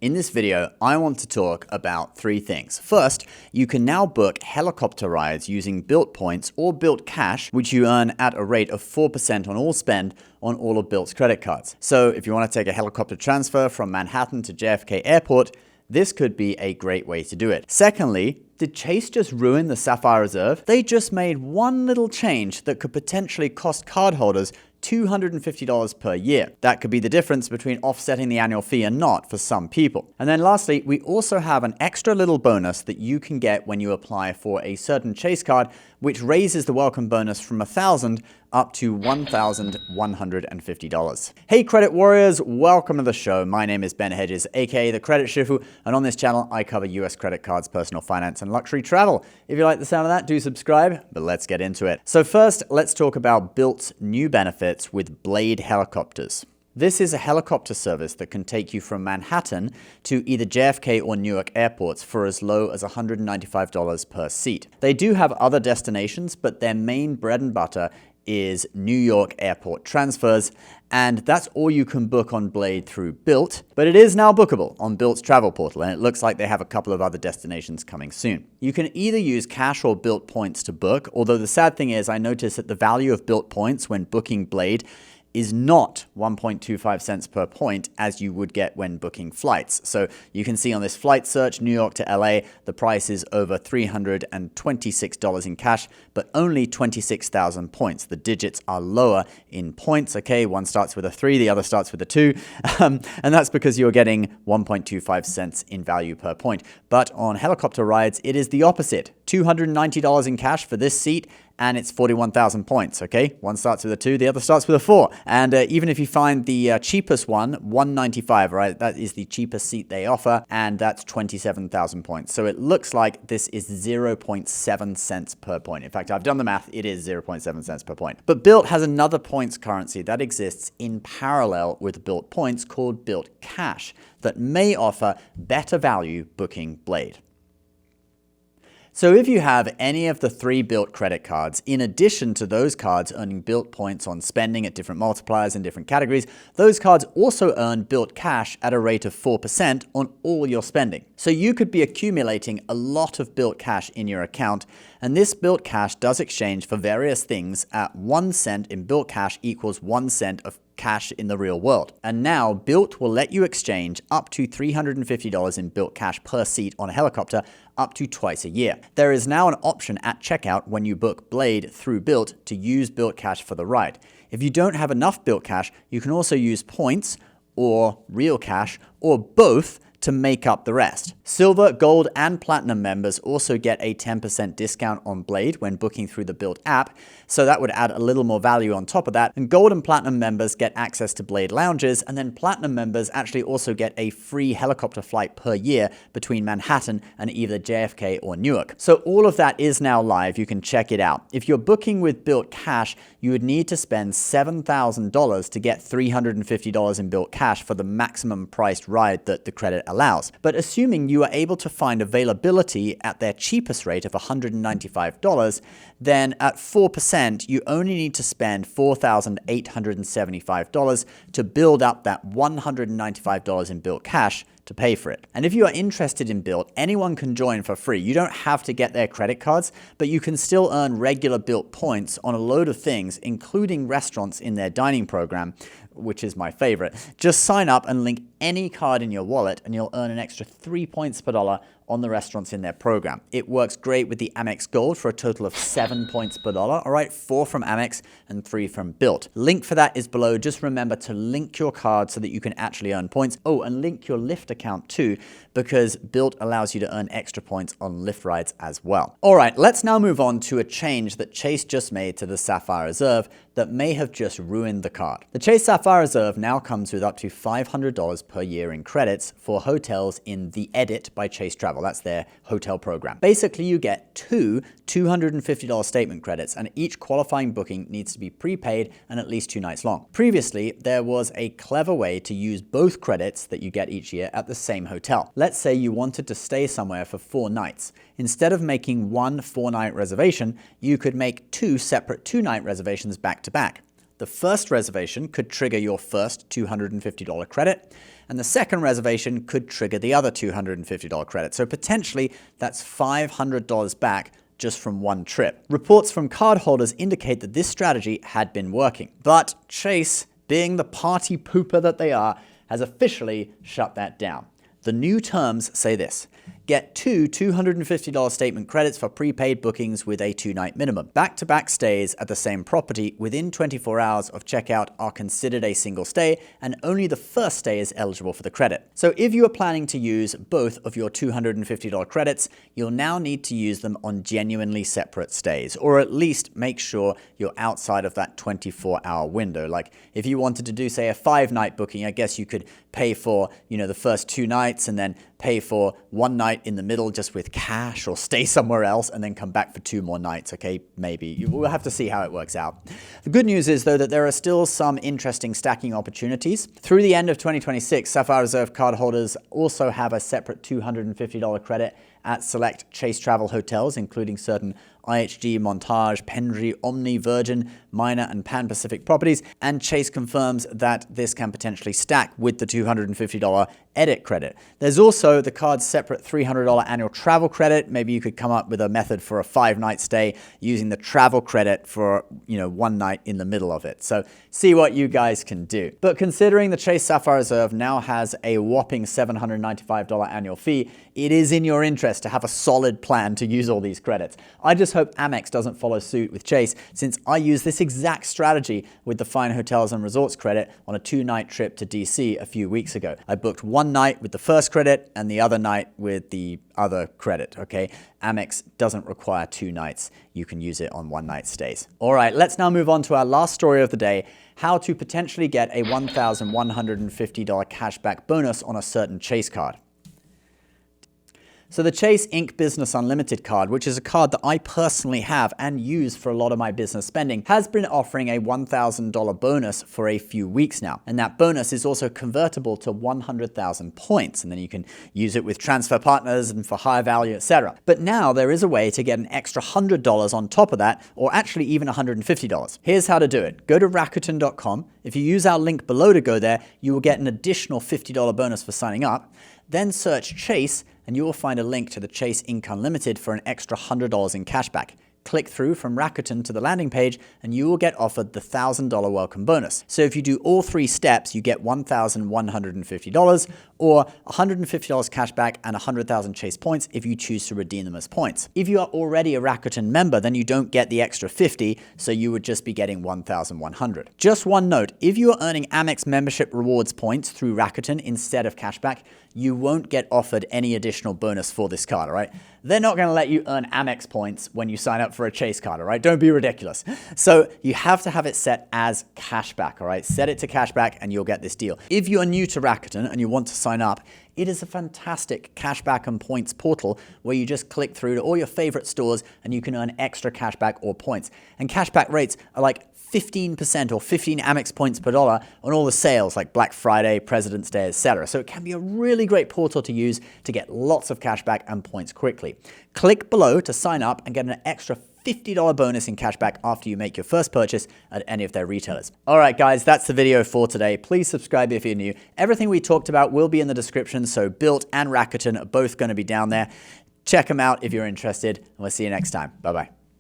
In this video, I want to talk about three things. First, you can now book helicopter rides using Bilt points or Bilt cash, which you earn at a rate of 4% on all spend on all of Bilt's credit cards. So if you want to take a helicopter transfer from Manhattan to JFK Airport, this could be a great way to do it. Secondly, did Chase just ruin the Sapphire Reserve? They just made one little change that could potentially cost cardholders $250 per year. That could be the difference between offsetting the annual fee and not for some people. And then lastly, we also have an extra little bonus that you can get when you apply for a certain Chase card, which raises the welcome bonus from $1,000 up to $1,150. Hey credit warriors, welcome to the show. My name is Ben Hedges, aka the Credit Shifu, and on this channel I cover US credit cards, personal finance, and luxury travel. If you like the sound of that, do subscribe, but let's get into it. So first, let's talk about Bilt's new benefits with Blade helicopters. This is a helicopter service that can take you from Manhattan to either JFK or Newark airports for as low as $195 per seat. They do have other destinations, but their main bread and butter is New York airport transfers, and that's all you can book on Blade through Bilt, but it is now bookable on Bilt's travel portal, and it looks like they have a couple of other destinations coming soon. You can either use cash or Bilt points to book, although the sad thing is I noticed that the value of Bilt points when booking Blade is not 1.25 cents per point as you would get when booking flights. So you can see on this flight search, New York to LA, the price is over $326 in cash, but only 26,000 points. The digits are lower in points, okay? One starts with a 3, the other starts with a 2, and that's because you're getting 1.25 cents in value per point. But on helicopter rides, it is the opposite. $290 in cash for this seat, and it's 41,000 points, okay? One starts with a 2, the other starts with a 4. And even if you find the cheapest one, $195, right? That is the cheapest seat they offer, and that's 27,000 points. So it looks like this is 0.7 cents per point. In fact, I've done the math, it is 0.7 cents per point. But Bilt has another points currency that exists in parallel with Bilt points called Bilt Cash that may offer better value booking Blade. So if you have any of the 3 Bilt credit cards, in addition to those cards earning Bilt points on spending at different multipliers in different categories, those cards also earn Bilt cash at a rate of 4% on all your spending. So you could be accumulating a lot of Bilt cash in your account, and this Bilt cash does exchange for various things at 1 cent in Bilt cash equals 1 cent of cash in the real world. And now Bilt will let you exchange up to $350 in Bilt cash per seat on a helicopter up to twice a year. There is now an option at checkout when you book Blade through Bilt to use Bilt cash for the ride. If you don't have enough Bilt cash, you can also use points or real cash or both to make up the rest. Silver, gold, and platinum members also get a 10% discount on Blade when booking through the Bilt app, so that would add a little more value on top of that. And gold and platinum members get access to Blade lounges, and then platinum members actually also get a free helicopter flight per year between Manhattan and either JFK or Newark. So all of that is now live. You can check it out. If you're booking with Bilt cash, you would need to spend $7,000 to get $350 in Bilt cash for the maximum priced ride that the credit allows. But assuming you are able to find availability at their cheapest rate of $195, then at 4%, you only need to spend $4,875 to build up that $195 in Bilt cash to pay for it. And if you are interested in Bilt, anyone can join for free. You don't have to get their credit cards, but you can still earn regular Bilt points on a load of things, including restaurants in their dining program, which is my favorite. Just sign up and link any card in your wallet and you'll earn an extra 3 points per dollar on the restaurants in their program. It works great with the Amex Gold for a total of 7 points per dollar. All right, 4 from Amex and 3 from Bilt. Link for that is below. Just remember to link your card so that you can actually earn points. Oh, and link your Lyft account too, because Bilt allows you to earn extra points on Lyft rides as well. All right, let's now move on to a change that Chase just made to the Sapphire Reserve that may have just ruined the card. The Chase Sapphire Reserve now comes with up to $500 per year in credits for hotels in The Edit by Chase Travel. That's their hotel program. Basically, you get 2 $250 statement credits, and each qualifying booking needs to be prepaid and at least 2 nights long. Previously, there was a clever way to use both credits that you get each year at the same hotel. Let's say you wanted to stay somewhere for 4 nights. Instead of making one 4-night reservation, you could make 2 separate 2-night reservations back to back. The first reservation could trigger your first $250 credit, and the second reservation could trigger the other $250 credit. So potentially that's $500 back just from one trip. Reports from cardholders indicate that this strategy had been working, but Chase, being the party pooper that they are, has officially shut that down. The new terms say this: get two $250 statement credits for prepaid bookings with a 2-night minimum. Back-to-back stays at the same property within 24 hours of checkout are considered a single stay, and only the first stay is eligible for the credit. So if you are planning to use both of your $250 credits, you'll now need to use them on genuinely separate stays, or at least make sure you're outside of that 24-hour window. Like if you wanted to do, say, a 5-night booking, I guess you could pay for, the first 2 nights and then pay for 1 night in the middle just with cash, or stay somewhere else and then come back for 2 more nights. Okay, maybe. We'll have to see how it works out. The good news is, though, that there are still some interesting stacking opportunities. Through the end of 2026, Sapphire Reserve cardholders also have a separate $250 credit at select Chase travel hotels, including certain IHG, Montage, Pendry, Omni, Virgin, Minor, and Pan Pacific properties, and Chase confirms that this can potentially stack with the $250 edit credit. There's also the card's separate $300 annual travel credit. Maybe you could come up with a method for a 5-night stay using the travel credit for, 1 night in the middle of it. So see what you guys can do. But considering the Chase Sapphire Reserve now has a whopping $795 annual fee, it is in your interest to have a solid plan to use all these credits. I just hope Amex doesn't follow suit with Chase, since I used this exact strategy with the Fine Hotels and Resorts credit on a 2-night trip to DC a few weeks ago. I booked 1 night with the first credit and the other night with the other credit, okay? Amex doesn't require 2 nights. You can use it on 1-night stays. All right, let's now move on to our last story of the day: how to potentially get a $1,150 cashback bonus on a certain Chase card. So the Chase Inc. Business Unlimited card, which is a card that I personally have and use for a lot of my business spending, has been offering a $1,000 bonus for a few weeks now. And that bonus is also convertible to 100,000 points. And then you can use it with transfer partners and for higher value, etc. But now there is a way to get an extra $100 on top of that, or actually even $150. Here's how to do it. Go to Rakuten.com. If you use our link below to go there, you will get an additional $50 bonus for signing up. Then search Chase, and you will find a link to the Chase Inc. Unlimited for an extra $100 in cashback. Click through from Rakuten to the landing page, and you will get offered the $1,000 welcome bonus. So if you do all 3 steps, you get $1,150, or $150 cashback and 100,000 Chase points if you choose to redeem them as points. If you are already a Rakuten member, then you don't get the extra 50, so you would just be getting 1,100. Just one note: if you are earning Amex membership rewards points through Rakuten instead of cashback, you won't get offered any additional bonus for this card, all right? They're not going to let you earn Amex points when you sign up for a Chase card, all right? Don't be ridiculous. So you have to have it set as cashback, all right? Set it to cashback and you'll get this deal. If you are new to Rakuten and you want to sign up, it is a fantastic cashback and points portal where you just click through to all your favorite stores and you can earn extra cashback or points. And cashback rates are like 15% or 15 Amex points per dollar on all the sales like Black Friday, President's Day, etc. So it can be a really great portal to use to get lots of cashback and points quickly. Click below to sign up and get an extra $50 bonus in cashback after you make your first purchase at any of their retailers. All right, guys, that's the video for today. Please subscribe if you're new. Everything we talked about will be in the description, so Bilt and Rakuten are both going to be down there. Check them out if you're interested, and we'll see you next time. Bye-bye.